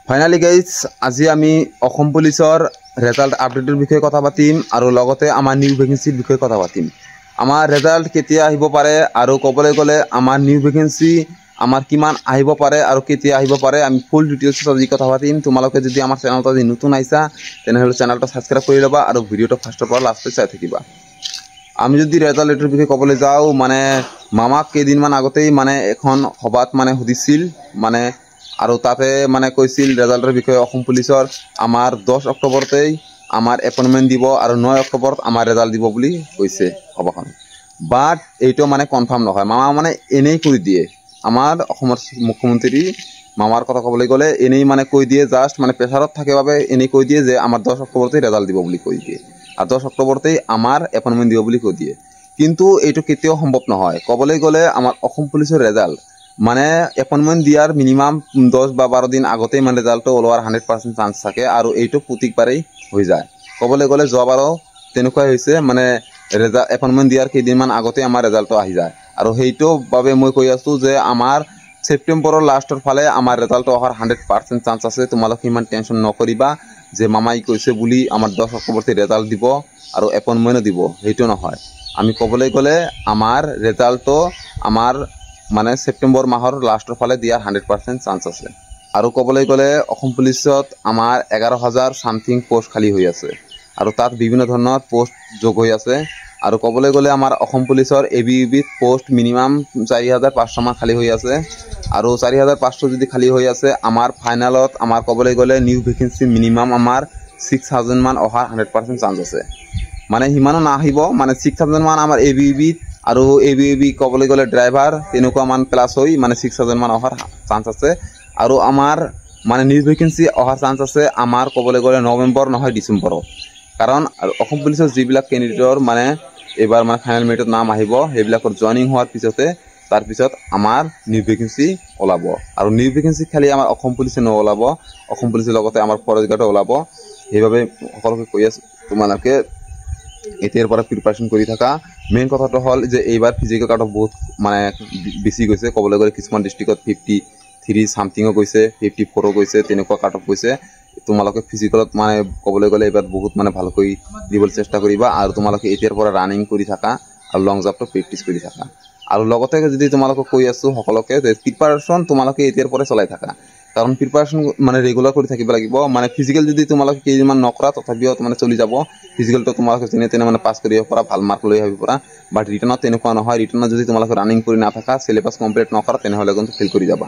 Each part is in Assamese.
ফাইনালি গাইজ আজি আমি অসম পুলিচৰ ৰেজাল্ট আপডেটৰ বিষয়ে কথা পাতিম আৰু লগতে আমাৰ নিউ ভেকেন্সিৰ বিষয়ে কথা পাতিম। আমাৰ ৰেজাল্ট কেতিয়া আহিব পাৰে আৰু ক'বলৈ গ'লে আমাৰ নিউ ভেকেন্সি আমাৰ কিমান আহিব পাৰে আৰু কেতিয়া আহিব পাৰে আমি ফুল ডিটেইলছ আজি কথা পাতিম। তোমালোকে যদি আমাৰ চেনেলটো আজি নতুন আইছা তেনেহলে চেনেলটো সাবস্ক্ৰাইব কৰি ল'বা আৰু ভিডিওটো ফাৰ্ষ্টৰ পৰা লাষ্টলৈ চাই থাকিবা। আমি যদি রেজাল্টের বিষয়ে ক'বলৈ যাওঁ মানে মামাক কেইদিনমান আগতেই মানে এখন সভাত মানে সুধিছিল মানে আৰু তাতে মানে কৈছিল ৰেজাল্টেৰ বিষয়ে অসম পুলিচৰ আমাৰ 10 অক্টোবৰতেই আমাৰ এপইন্টমেন্ট দিব আৰু 9 অক্টোবৰত আমাৰ ৰেজাল্ট দিব বুলি কৈছে সভাখন। বাট এইটো মানে কনফাৰ্ম নহয়, মামা মানে এনেই কৈ দিয়ে। আমাৰ অসমৰ মুখ্যমন্ত্ৰী মামাৰ কথা ক'বলৈ গ'লে এনেই মানে কৈ দিয়ে, জাস্ট মানে প্ৰেছাৰত থাকে বাবে এনেই কৈ দিয়ে যে আমাৰ 10 অক্টোবৰতেই ৰেজাল্ট দিব বুলি কৈ দিয়ে আৰু 10 অক্টোবৰতেই আমাৰ এপইন্টমেন্ট দিব বুলি কৈ দিয়ে। কিন্তু এইটো কেতিয়াও সম্ভৱ নহয়। ক'বলৈ গ'লে আমাৰ অসম পুলিচৰ ৰেজাল্ট মানে এপইন্টমেন্ট দিয়াৰ মিনিমাম 10 বা 12 দিন আগতেই মানে ৰেজাল্টটো ওলোৱাৰ 100% চান্স থাকে আৰু এইটো প্ৰত্যেকবাৰেই হৈ যায়। ক'বলৈ গ'লে যোৱাবাৰো তেনেকুৱাই হৈছে, মানে এপইন্টমেন্ট দিয়াৰ কেইদিনমান আগতে আমাৰ ৰেজাল্টটো আহি যায় আৰু সেইটো বাবে মই কৈ আছো যে আমাৰ সেপ্টেম্বৰৰ লাষ্টৰ ফালে আমাৰ ৰেজাল্টটো অহাৰ 100% চান্স আছে। তোমালোকে ইমান টেনশন নকৰিবা যে মামাই কৈছে বুলি আমাৰ 10 অক্টোবৰতে ৰেজাল্ট দিব আৰু এপইন্টমেন্টও দিব, সেইটো নহয়। আমি ক'বলৈ গ'লে আমাৰ ৰেজাল্টটো আমাৰ মানে সেপ্টেম্বৰ মাহৰ লাষ্টৰ ফালে দিয়াৰ 100% চান্স আছে। আৰু ক'বলৈ গ'লে অসম পুলিচত আমাৰ 11,000 সামথিং পোষ্ট খালী হৈ আছে আৰু তাত বিভিন্ন ধৰণৰ পোষ্ট যোগ হৈ আছে। আৰু ক'বলৈ গ'লে আমাৰ অসম পুলিচৰ ABUB পোষ্ট মিনিমাম 4,500 মান খালী হৈ আছে আৰু 4,500 যদি খালী হৈ আছে আমাৰ ফাইনালত আমাৰ ক'বলৈ গ'লে নিউ ভেকেন্সি মিনিমাম আমাৰ 6,000 মান অহাৰ 100% চান্স আছে। মানে সিমানো নাহিব, মানে 6,000 মান আমাৰ ABUB আৰু ABUB ক'বলৈ গ'লে ড্ৰাইভাৰ তেনেকুৱা মান প্লাস হৈ মানে 6,000 মান অহাৰ চান্স আছে। আৰু আমাৰ মানে নিউ ভেকেন্সি অহাৰ চান্স আছে আমাৰ ক'বলৈ গ'লে নৱেম্বৰ নহয় ডিসেম্বৰত। কাৰণ অসম পুলিচৰ যিবিলাক কেণ্ডিডেটৰ মানে এবাৰ মানে ফাইনেল মেৰিটত নাম আহিব সেইবিলাকৰ জইনিং হোৱাৰ পিছতে তাৰপিছত আমাৰ নিউ ভেকেন্সি ওলাব। আৰু নিউ ভেকেন্সি খালি আমাৰ অসম পুলিচে নোলাব, অসম পুলিচৰ লগতে আমাৰ ফৰেষ্ট গাৰ্ডো ওলাব। সেইবাবে সকলোকে কৈ আছো তোমালোকে এতিয়াৰ পৰা প্ৰিপাৰেশ্যন কৰি থাকা। মেইন কথাটো হ'ল যে এইবাৰ ফিজিকেল কাট অফ বহুত মানে বেছি গৈছে। ক'বলৈ গ'লে কিছুমান ডিষ্ট্ৰিক্টত 53 সামথিঙো গৈছে, 54ও গৈছে, তেনেকুৱা কাট অফ গৈছে। তোমালোকে ফিজিকেলত মানে ক'বলৈ গ'লে এইবাৰ বহুত মানে ভালকৈ দিবলৈ চেষ্টা কৰিবা আৰু তোমালোকে এতিয়াৰ পৰা ৰানিং কৰি থাকা আৰু লং জাম্পটো প্ৰেক্টিছ কৰি থাকা। আৰু লগতে যদি তোমালোকে কৈ আছো সকলোকে যে প্ৰিপাৰেশ্যন তোমালোকে এতিয়াৰ পৰা চলাই থাকা, কাৰণ প্ৰিপাৰেশ্যন মানে ৰেগুলাৰ কৰি থাকিব লাগিব। মানে ফিজিকেল যদি তোমালোকে কেইদিনমান নকৰা তথাপিও মানে চলি যাব। ফিজিকেলটো তোমালোকে যেনে তেনে মানে পাছ কৰিব পৰা, ভাল মাৰ্ক লৈ আহিব পৰা। বাট ৰিটাৰ্ণত তেনেকুৱা নহয়। ৰিটাৰ্ণত যদি তোমালোকে ৰানিং কৰি নাথাকা, সিলেবাস কমপ্লিট নকৰা তেনেহ'লে কিন্তু ফেল কৰি যাবা।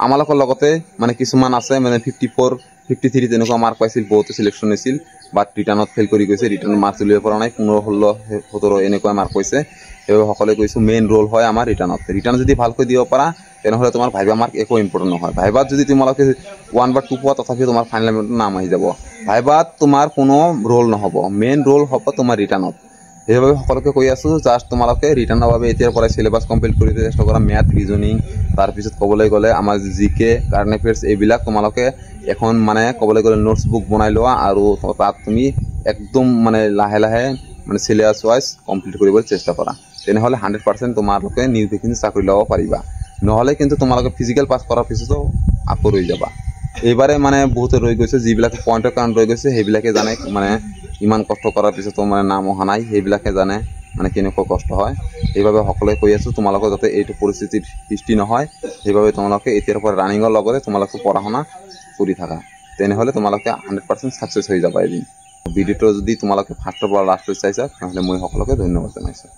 আমালোকৰ লগতে মানে কিছুমান আছে মানে 54, 53 তেনেকুৱা মাৰ্ক পাইছিল, বহুতো সিলেকশ্যন হৈছিল বাট ৰিটাৰ্ণত ফেল কৰি গৈছে। ৰিটাৰ্ণ মাৰ্ক উলিয়াব পৰা নাই, 15, 16, 17 এনেকুৱা মাৰ্ক পাইছে। সেইবাবে সকলোৱে কৈছোঁ মেইন ৰোল হয় আমাৰ ৰিটাৰ্ণত। ৰিটাৰ্ণ যদি ভালকৈ দিব পাৰা তেনেহ'লে তোমাৰ ভাইবা মাৰ্ক একো ইম্পৰ্টেণ্ট নহয়। ভাইবাত যদি তোমালোকে 1 বা 2 পোৱা তথাপিও তোমাৰ ফাইনেল নাম আহি যাব। ভাইবাত তোমাৰ কোনো ৰোল নহ'ব, মেইন ৰোল হ'ব তোমাৰ ৰিটাৰ্ণত। সেইবাবে সকলোকে কৈ আছো জাষ্ট তোমালোকে ৰিটাৰ্ণৰ বাবে এতিয়াৰ পৰা সিলেবাস কমপ্লিট কৰি চেষ্টা কৰা। মেথ, ৰিজনিং, তাৰপিছত ক'বলৈ গ'লে আমাৰ জিকে, কাৰেণ্ট এফেয়াৰ্ছ এইবিলাক তোমালোকে এখন মানে ক'বলৈ গ'লে নোটছ বুক বনাই লোৱা আৰু তাত তুমি একদম মানে লাহে লাহে মানে সিলেবাছ ৱাইজ কমপ্লিট কৰিবলৈ চেষ্টা কৰা। তেনেহ'লে 100% তোমালোকে নিউ ভেকেন্সি চাকৰি ল'ব পাৰিবা। নহ'লে কিন্তু তোমালোকে ফিজিকেল পাছ কৰাৰ পিছতো আকৌ ৰৈ যাবা। এইবাৰে মানে বহুতে ৰৈ গৈছে, যিবিলাকে পইণ্টৰ কাৰণ ৰৈ গৈছে সেইবিলাকে জানে মানে ইমান কষ্ট কৰাৰ পিছতো মানে নাম অহা নাই, সেইবিলাকে জানে মানে কেনেকুৱা কষ্ট হয়। সেইবাবে সকলোৱে কৈ আছো তোমালোকৰ যাতে এইটো পৰিস্থিতিৰ সৃষ্টি নহয়, সেইবাবে তোমালোকে এতিয়াৰ পৰা ৰানিঙৰ লগতে তোমালোকে পঢ়া শুনা কৰি থাকা। তেনেহ'লে তোমালোকে 100% ছাকচেছ হৈ যাবা এদিন। ভিডিঅ'টো যদি তোমালোকে ফাৰ্ষ্টৰ পৰা লাষ্টলৈ চাইছা তেনেহ'লে মই সকলোকে ধন্যবাদ জনাইছোঁ।